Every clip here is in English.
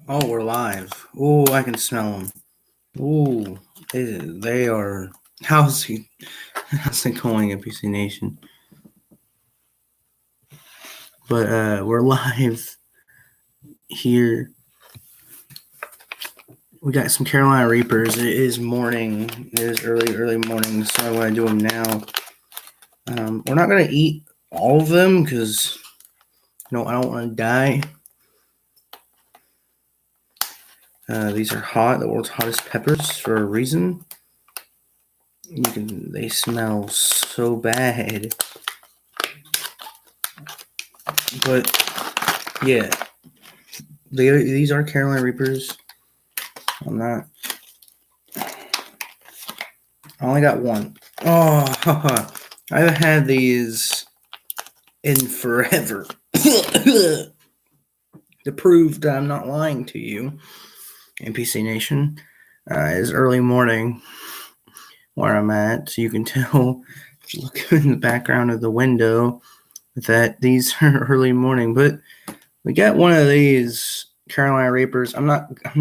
Oh, we're live. Oh, I can smell them. Oh, they are. How's it going, NPC Nation? But we're live here. We got some Carolina Reapers. It is morning. It is early morning. So I want to do them now. We're not gonna eat all of them because I don't want to die. These are hot. The world's hottest peppers for a reason. They smell so bad. But yeah, these are Carolina Reapers. I only got one. Oh, I haven't had these in forever. To prove that I'm not lying to you, NPC Nation, it's early morning where I'm at. So you can tell, if you look in the background of the window, that these are early morning. But we got one of these Carolina Reapers. I'm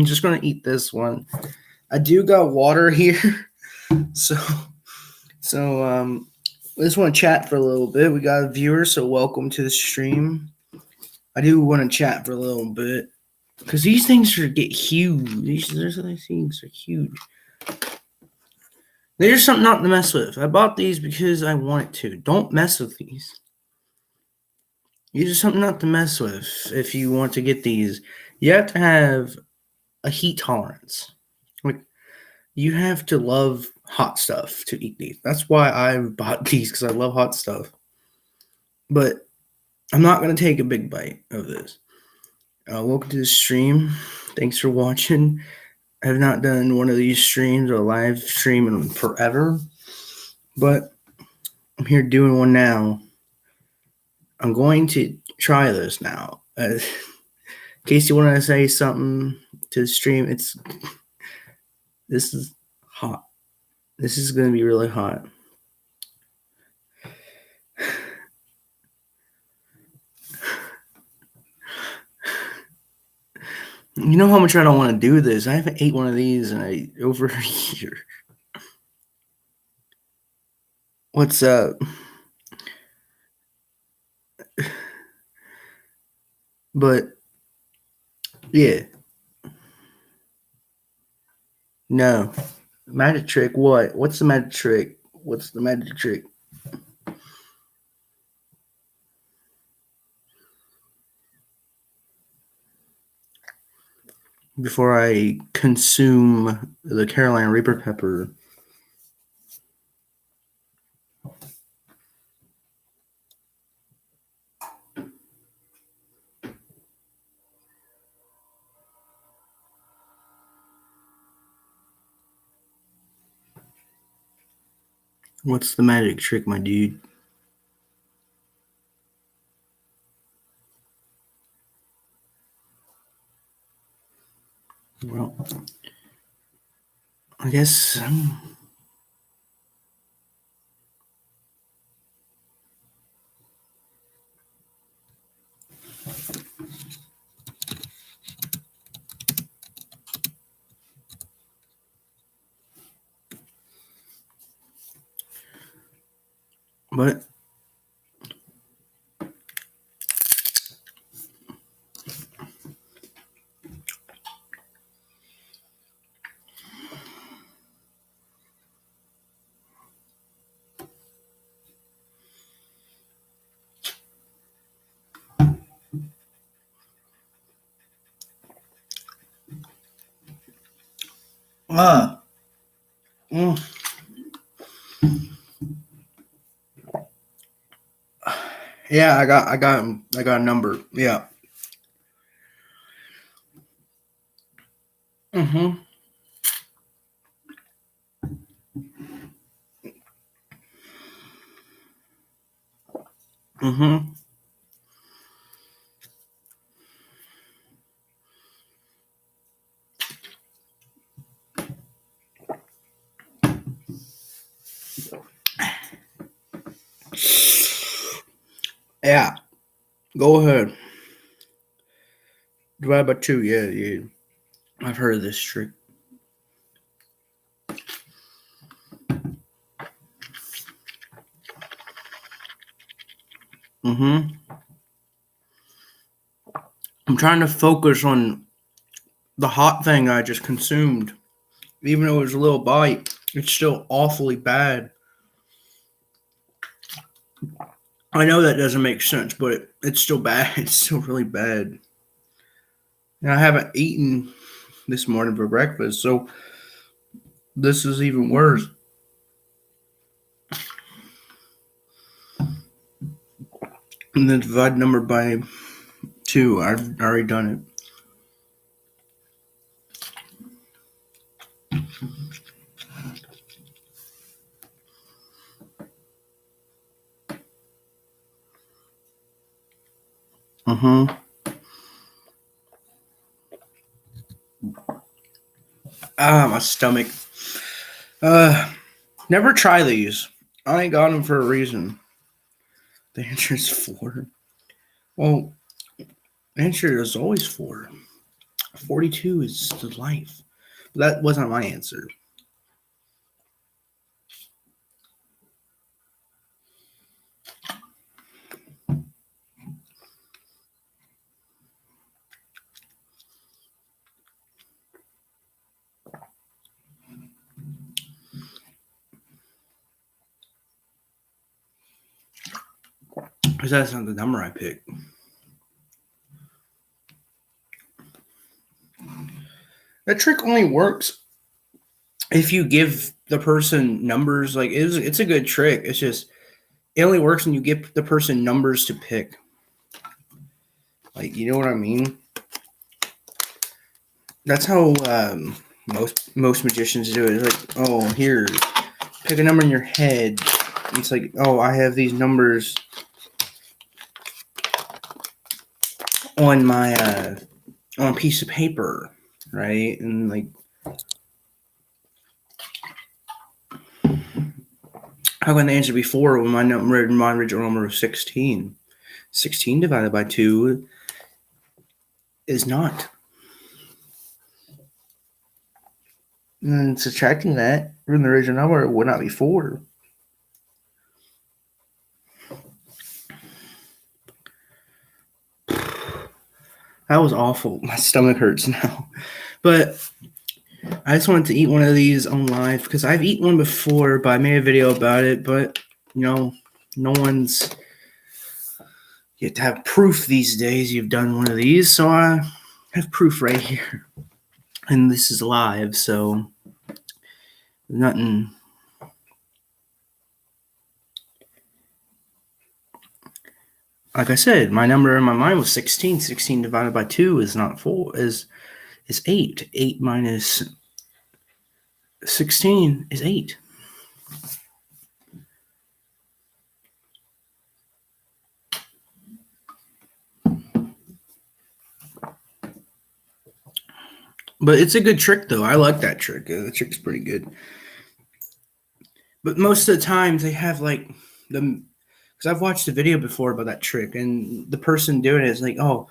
just going to eat this one. I do got water here. So I just want to chat for a little bit. We got a viewer, so welcome to the stream. I do want to chat for a little bit because these things get huge. These things are huge. They're just something not to mess with. I bought these because I wanted to. Don't mess with these. These are something not to mess with if you want to get these. You have to have a heat tolerance. Like, you have to love hot stuff to eat these. That's why I bought these, because I love hot stuff. But I'm not going to take a big bite of this. Welcome to the stream. Thanks for watching. I have not done one of these streams or a live stream in forever, but I'm here doing one now. I'm going to try this now. In case you want to say something to the stream, this is hot. This is going to be really hot. You know how much I don't want to do this. I haven't ate one of these in over a year. What's up? But yeah. No. Magic trick what? What's the magic trick? What's the magic trick? Before I consume the Carolina Reaper pepper. What's the magic trick, my dude? Well, I guess but yeah, I got a number. Yeah. Mm-hmm. Mm-hmm. Yeah. Go ahead. Divided by 2, yeah. I've heard of this trick. I'm trying to focus on the hot thing I just consumed. Even though it was a little bite, it's still awfully bad. I know that doesn't make sense, but it's still bad. It's still really bad. And I haven't eaten this morning for breakfast, so this is even worse. And then divide number by 2. I've already done it. My stomach. Never try these. I ain't got them for a reason. The answer is 4. Well, the answer is always 4. 42 is the life. That wasn't my answer. Because that's not the number I picked. That trick only works if you give the person numbers. Like, it's a good trick. It's just, it only works when you give the person numbers to pick. Like, you know what I mean? That's how most magicians do it. It's like, oh, here, pick a number in your head. It's like, oh, I have these numbers on my on a piece of paper, right? And like, how can the answer be 4 when my original number was 16? 16 divided by 2 is not. And then subtracting that from the original number, it would not be 4. That was awful. My stomach hurts now. But I just wanted to eat one of these on live because I've eaten one before, but I made a video about it. But, no one's yet to have proof these days you've done one of these. So I have proof right here. And this is live, so nothing. Like I said, my number in my mind was 16. 16 divided by 2 is not 4, is 8. 8 minus 16 is 8. But it's a good trick, though. I like that trick. The trick's pretty good. But most of the time, they have like the. Because I've watched a video before about that trick, and the person doing it is like, oh,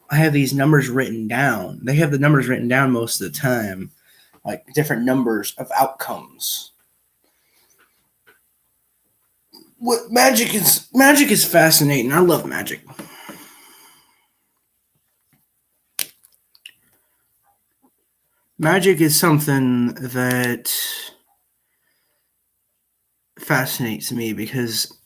I have these numbers written down. They have the numbers written down most of the time, like different numbers of outcomes. What magic is fascinating. I love magic. Magic is something that fascinates me because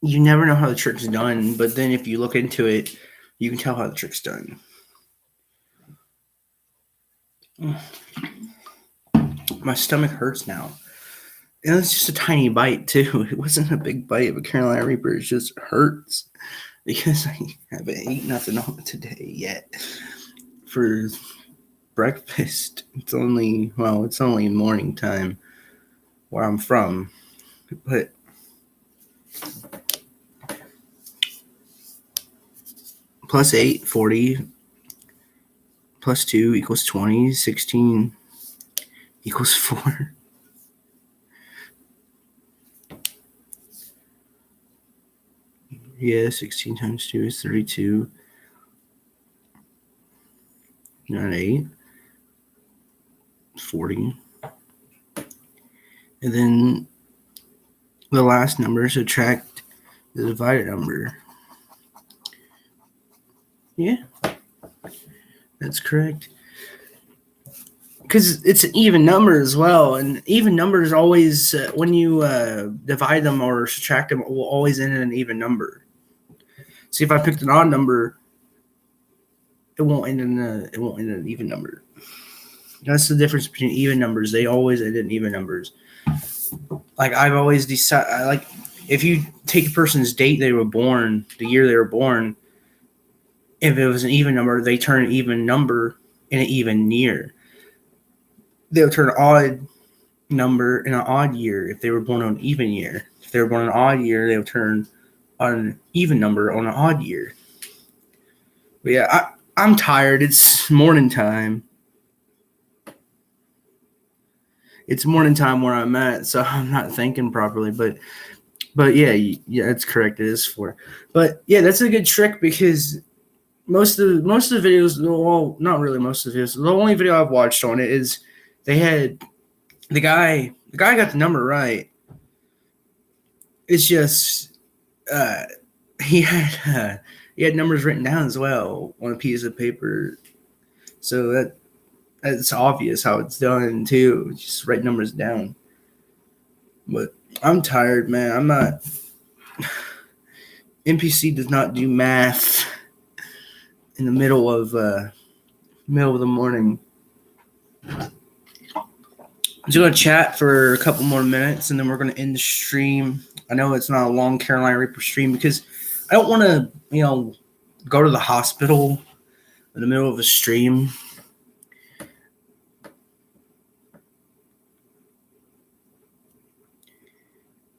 you never know how the trick's done, but then if you look into it, you can tell how the trick's done. My stomach hurts now. And it's just a tiny bite, too. It wasn't a big bite of a Carolina Reaper. It just hurts because I haven't eaten nothing on today yet for breakfast. It's only morning time where I'm from. But plus 8, 40, plus 2 equals 20, 16 equals 4. Yeah, 16 times 2 is 32. Not 8. 40. And then the last number, subtract the divided number. Yeah, that's correct. Because it's an even number as well, and even numbers always, when you divide them or subtract them, will always end in an even number. See, if I picked an odd number, it won't end in an even number. That's the difference between even numbers. They always end in even numbers. Like I've always decided, like if you take a person's date they were born, the year they were born, if it was an even number, they turn an even number in an even year. They'll turn an odd number in an odd year if they were born on an even year. If they were born on an odd year, they'll turn on an even number on an odd year. But yeah, I'm tired. It's morning time. It's morning time where I'm at, so I'm not thinking properly. But yeah, it's correct. It is 4. But yeah, that's a good trick because most of the videos, well, not really most of the videos. The only video I've watched on it is they had the guy got the number right. It's just he had numbers written down as well on a piece of paper, so that's obvious how it's done too. Just write numbers down. But I'm tired, man. I'm not. NPC does not do math in the middle of the morning. I'm just gonna chat for a couple more minutes, and then we're gonna end the stream. I know it's not a long Carolina Reaper stream because I don't want to, go to the hospital in the middle of a stream.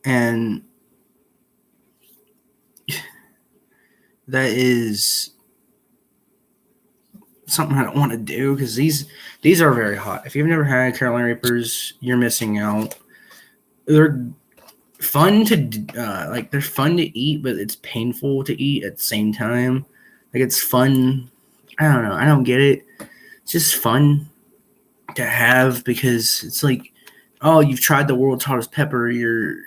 And that is something I don't want to do because these are very hot. If you've never had Carolina Reapers, you're missing out. They're fun to they're fun to eat, but it's painful to eat at the same time. Like it's fun. I don't know. I don't get it. It's just fun to have because it's like, oh, you've tried the world's hottest pepper. You're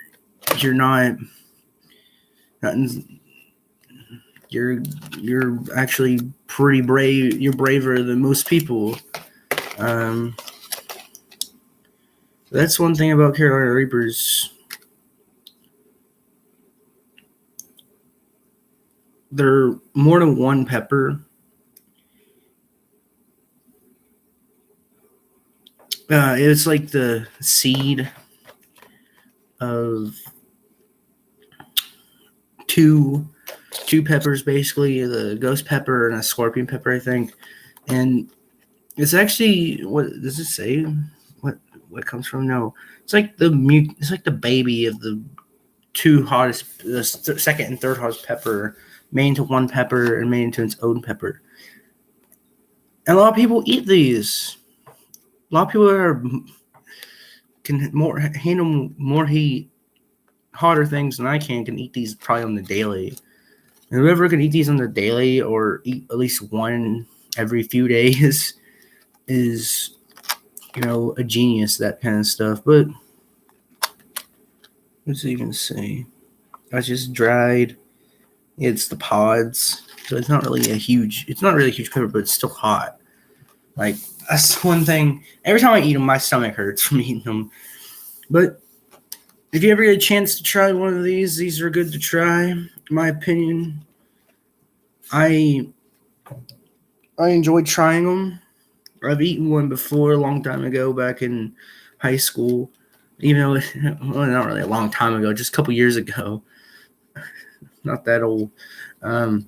actually pretty brave. You're braver than most people. That's one thing about Carolina Reapers. They're more than one pepper. It's like the seed of two peppers, basically, the ghost pepper and a scorpion pepper, I think. And it's actually, what does it say? What comes from? No, it's like the baby of the two hottest, the second and third hottest pepper, made into one pepper and made into its own pepper. And a lot of people eat these. A lot of people can handle more heat, hotter things than I can eat these probably on the daily. And whoever can eat these on the daily or eat at least one every few days is, a genius, that kind of stuff. But what's it even say? I just dried. It's the pods. So it's not really a huge pepper, but it's still hot. Like, that's one thing. Every time I eat them, my stomach hurts from eating them. But if you ever get a chance to try one of these are good to try, in my opinion. I enjoyed trying them. I've eaten one before a long time ago, back in high school. Even though, well, not really a long time ago, just a couple years ago. Not that old. But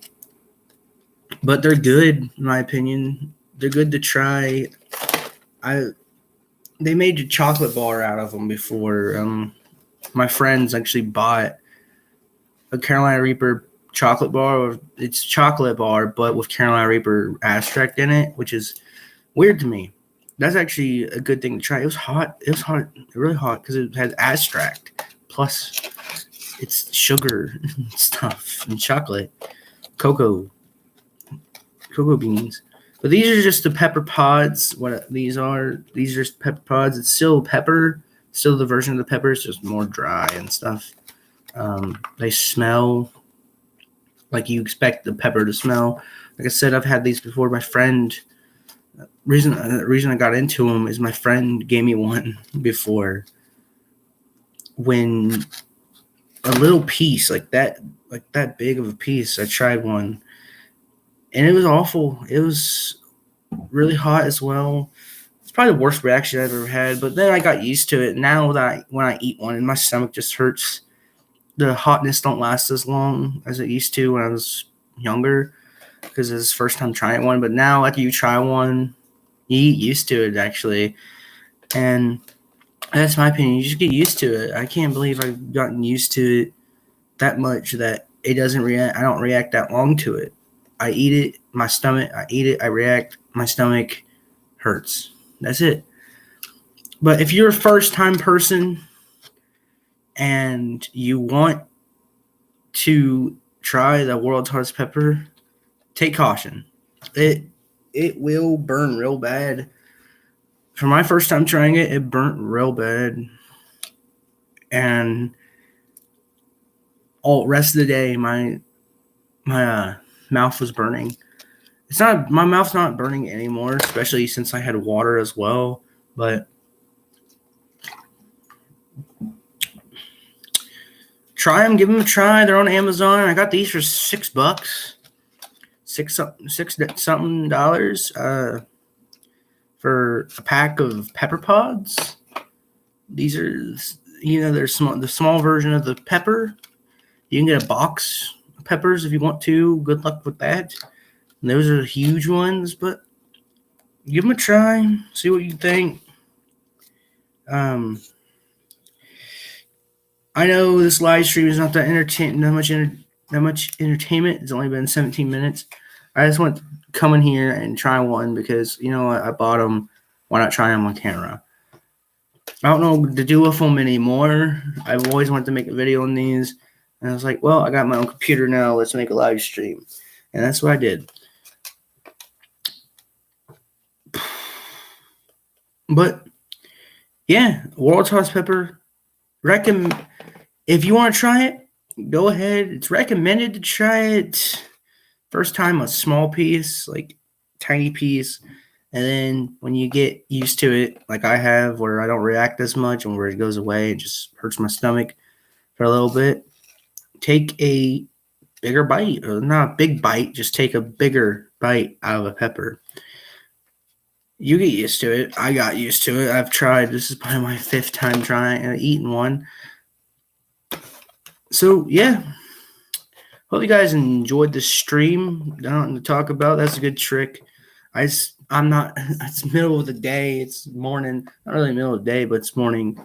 they're good, in my opinion. They're good to try. They made a chocolate bar out of them before. My friends actually bought a Carolina Reaper chocolate bar. It's chocolate bar, but with Carolina Reaper abstract in it, which is weird to me. That's actually a good thing to try. It was hot. It was hot, really hot, because it had abstract. Plus, it's sugar and stuff and chocolate, cocoa beans. But these are just the pepper pods. What these are just pepper pods. It's still pepper, still the version of the pepper. It's just more dry and stuff. They smell like you expect the pepper to smell. Like I said, I've had these before. My friend, the reason I got into them is my friend gave me one before. When a little piece like that big of a piece, I tried one, and it was awful. It was really hot as well. It's probably the worst reaction I've ever had. But then I got used to it. Now that when I eat one, and my stomach just hurts. The hotness don't last as long as it used to when I was younger, because it's the first time trying one. But now, after you try one, you get used to it, actually. And that's my opinion. You just get used to it. I can't believe I've gotten used to it that much that it doesn't react. I don't react that long to it. I eat it, I eat it, I react, my stomach hurts. That's it. But if you're a first-time person and you want to try the world's hardest pepper, take caution. It will burn real bad. For my first time trying it, it burnt real bad. And all the rest of the day, my mouth was burning. My mouth's not burning anymore, especially since I had water as well. But try them, give them a try. They're on Amazon. I got these for $6, six something dollars for a pack of pepper pods. These are, they're the small version of the pepper. You can get a box of peppers if you want to. Good luck with that. And those are huge ones, but give them a try. See what you think. I know this live stream is not that much entertainment. It's only been 17 minutes. I just want to come in here and try one because, I bought them. Why not try them on camera? I don't know to do with them anymore. I've always wanted to make a video on these. And I was like, well, I got my own computer now. Let's make a live stream. And that's what I did. But, yeah, world's hardest pepper. If you want to try it, go ahead. It's recommended to try it. First time, a small piece, like tiny piece. And then when you get used to it, like I have, where I don't react as much and where it goes away, it just hurts my stomach for a little bit. Take a bigger bite, or not a big bite, just take a bigger bite out of a pepper. You get used to it. I got used to it. I've tried. This is probably my 5th time trying and eating one. So, yeah. Hope you guys enjoyed the stream. Nothing to talk about. That's a good trick. I'm not, it's middle of the day. It's morning. Not really middle of the day, but it's morning.